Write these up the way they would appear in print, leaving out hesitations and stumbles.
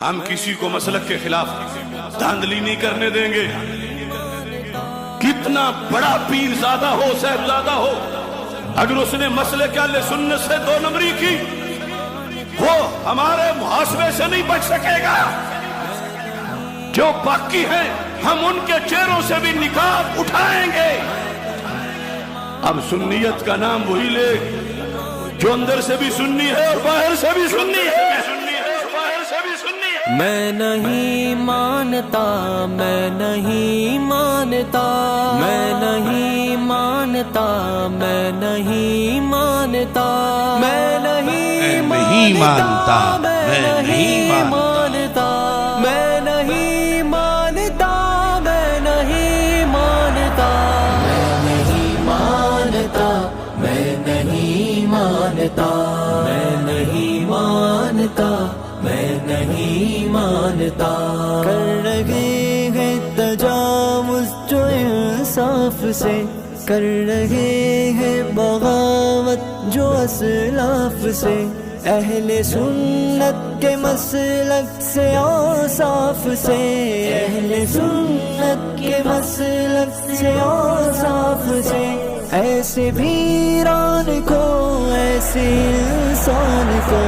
ہم کسی کو مسلک کے خلاف دھاندلی نہیں کرنے دیں گے. کتنا بڑا پیر زادہ ہو، صاحب زادہ ہو، اگر اس نے مسلک اہل سنت سے دو نمبری کی، وہ ہمارے محاسبے سے نہیں بچ سکے گا. جو باقی ہیں ہم ان کے چہروں سے بھی نقاب اٹھائیں گے. اب سنیت کا نام وہی لے جو اندر سے بھی سنی ہے اور باہر سے بھی سنی ہے. میں نہیں مانتا، میں نہیں مانتا، میں نہیں مانتا، میں نہیں مانتا، میں نہیں مانتا، میں نہیں مانتا، میں نہیں مانتا، میں نہیں مانتا، میں نہیں مانتا، میں نہیں مانتا، میں نہیں مانتا، میں نہیں مانتا. کر رہے ہیں تجاوز جو انصاف سے، کر رہے ہیں بغاوت جو اسلاف سے، اہل سنت کے مسلک سے اوصاف سے، اہل سنت کے مسلک سے اوصاف سے. ایسے ویران کو، ایسے انسان کو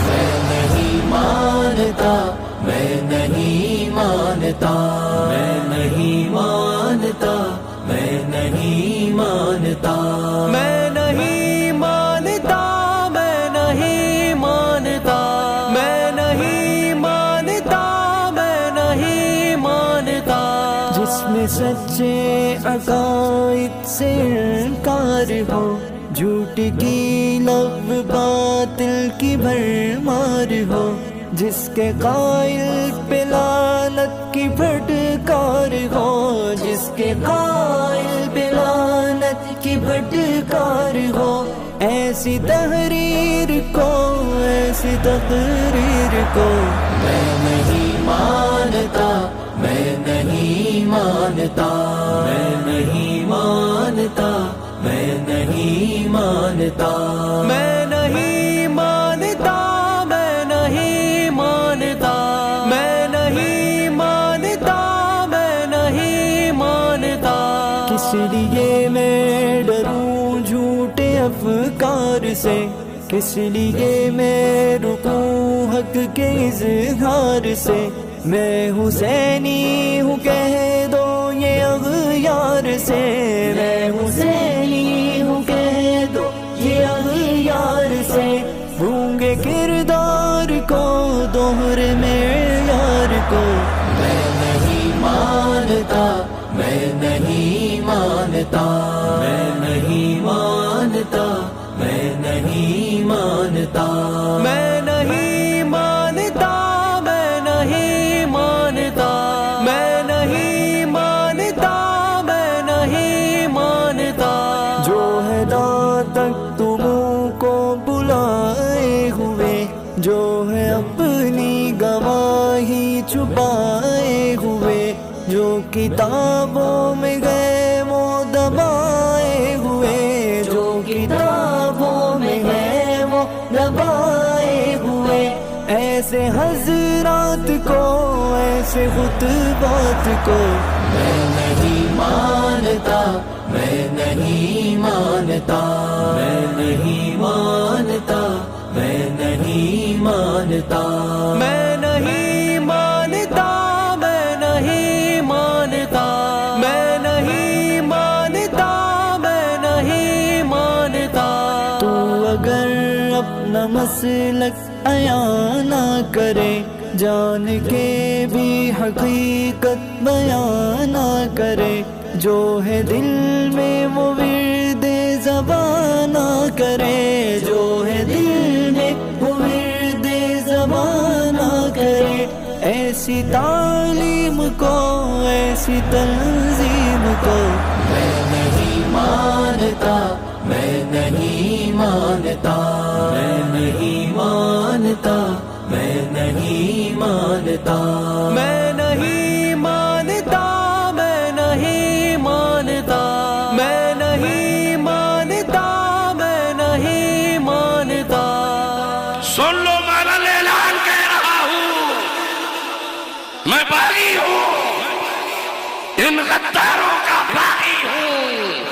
میں نہیں مانتا، میں نہیں مانتا، میں نہیں مانتا، میں نہیں مانتا، میں نہیں مانتا، میں نہیں مانتا، میں نہیں مانتا، میں نہیں مانتا. جس میں سچے عقائد سے انکار ہو، جھوٹ کی لب باطل کی بھرمار ہو، جس کے قائل پہ لعنت کی پھٹکار ہو، جس کے قائل پہ لعنت کی پھٹکار ہو، ایسی تحریر کو، ایسی تقریر کو میں نہیں مانتا، میں نہیں مانتا، میں نہیں مانتا، میں نہیں مانتا، میں نہیں مانتا، میں نہیں مانتا، میں نہیں مانتا، میں نہیں مانتا. کس لیے میں ڈروں جھوٹے افکار سے، کس لیے میں رکوں حق کے اظہار سے. میں حسینی ہوں کہہ دو یہ اغیار سے، میں حسینی ہوں کہہ دو یہ اغیار سے. گونگے کردار کو، دوہرے معیار کو میں نہیں مانتا، میں نہیں مانتا، میں نہیں مانتا، میں نہیں مانتا، میں نہیں مانتا، میں نہیں مانتا، میں نہیں مانتا، میں نہیں مانتا. جو ہے داں تک تموں کو بلائے ہوئے، جو ہے اپنی گواہی چھپائے ہوئے، جو کتابوں میں گئے وہ دبائے ہوئے، جو کتابوں میں گئے وہ دبائے ہوئے. ایسے حضرات کو، ایسے خطبات کو میں نہیں مانتا، میں نہیں مانتا، میں نہیں مانتا، میں نہیں مانتا، میں نہیں مانتا، میں نہیں مانتا، میں نہیں مانتا، میں نہیں مانتا. تو اگر اپنا مسلک عیاں نہ کرے، جان کے بھی حقیقت بیان نہ کرے، جو ہے دل میں وہ ورد زبان نہ کرے، جو ہے دل میں وہ ورد زبان نہ کرے. ایسی تعلیم کو، ایسی تنظیم کو میں نہیں مانتا، میں نہیں مانتا، میں نہیں مانتا، میں نہیں مانتا، میں نہیں مانتا، میں نہیں مانتا، میں نہیں مانتا، میں نہیں مانتا. سن لو، میں اعلان کہہ رہا ہوں، میں باغی ہوں، ان غداروں کا باغی ہوں،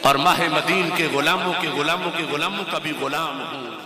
اور ماہ مدین کے غلاموں کے غلاموں کے غلاموں کا بھی غلام ہوں۔